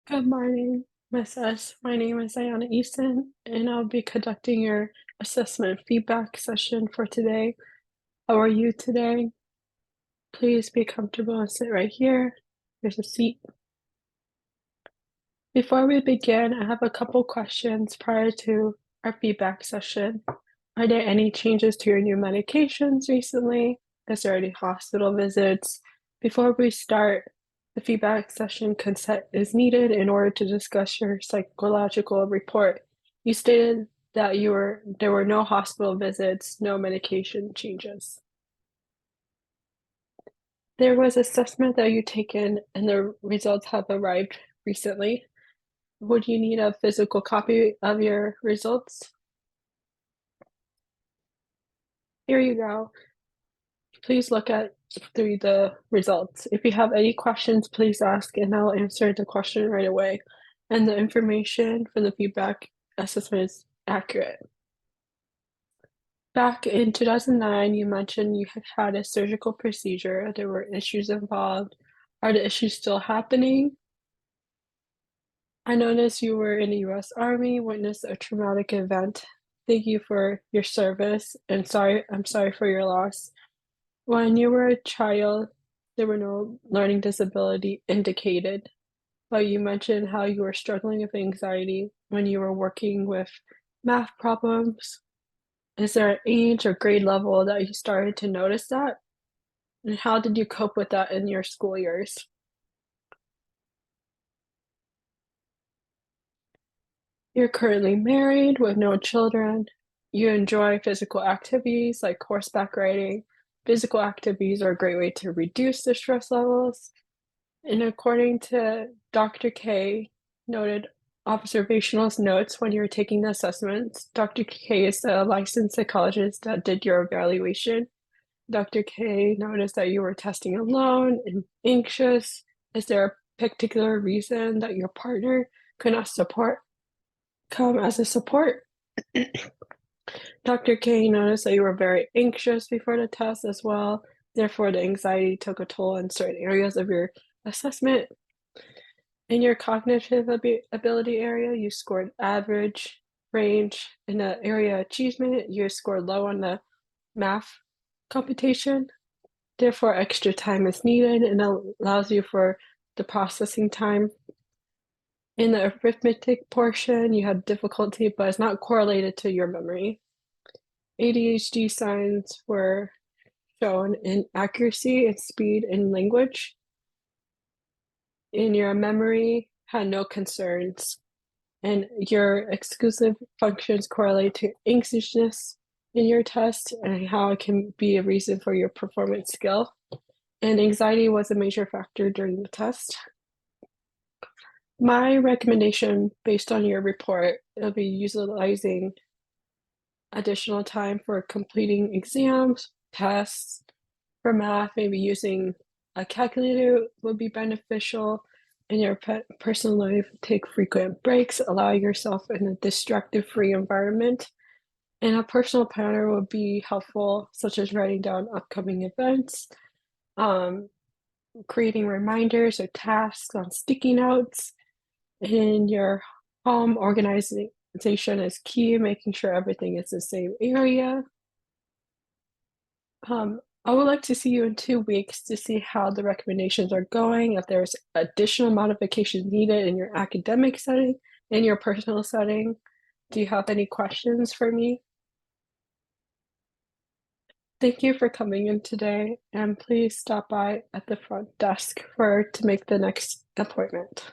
Good morning, Miss S. My name is Ayana Easton, and I'll be conducting your assessment feedback session for today. How are you today? Please be comfortable and sit right here. There's a seat. Before we begin, I have a couple questions prior to our feedback session. Are there any changes to your new medications recently? Is there any hospital visits? Before we start the feedback session, consent is needed in order to discuss your psychological report. You stated that there were no hospital visits, no medication changes. There was assessment that you taken and the results have arrived recently. Would you need a physical copy of your results? Here you go. Please look at through the results. If you have any questions, please ask and I'll answer the question right away. And the information from the feedback assessment is accurate. Back in 2009, you mentioned you had had a surgical procedure. There were issues involved. Are the issues still happening? I noticed you were in the US Army, witnessed a traumatic event. Thank you for your service and I'm sorry for your loss. When you were a child, there were no learning disability indicated, but you mentioned how you were struggling with anxiety when you were working with math problems. Is there an age or grade level that you started to notice that? And how did you cope with that in your school years? You're currently married with no children. You enjoy physical activities like horseback riding. Physical activities are a great way to reduce the stress levels. And according to Dr. K, noted observational notes when you were taking the assessments, Dr. K is a licensed psychologist that did your evaluation. Dr. K noticed that you were testing alone and anxious. Is there a particular reason that your partner could not support come as a support? Dr. K noticed that you were very anxious before the test as well. Therefore, the anxiety took a toll in certain areas of your assessment. In your cognitive ability area, you scored average range. In the area achievement, you scored low on the math computation. Therefore, extra time is needed and allows you for the processing time. In the arithmetic portion, you had difficulty, but it's not correlated to your memory. ADHD signs were shown in accuracy and speed in language. In your memory, had no concerns. And your exclusive functions correlate to anxiousness in your test and how it can be a reason for your performance skill. And anxiety was a major factor during the test. My recommendation based on your report, it'll be utilizing additional time for completing exams, tests. For math, maybe using a calculator would be beneficial in your personal life. Take frequent breaks, allow yourself in a distractive-free environment. And a personal planner would be helpful, such as writing down upcoming events, um, creating reminders or tasks on sticky notes. In your home, organization is key, making sure everything is the same area. I would like to see you in 2 weeks to see how the recommendations are going, if there's additional modifications needed in your academic setting, in your personal setting. Do you have any questions for me? Thank you for coming in today, and please stop by at the front desk to make the next appointment.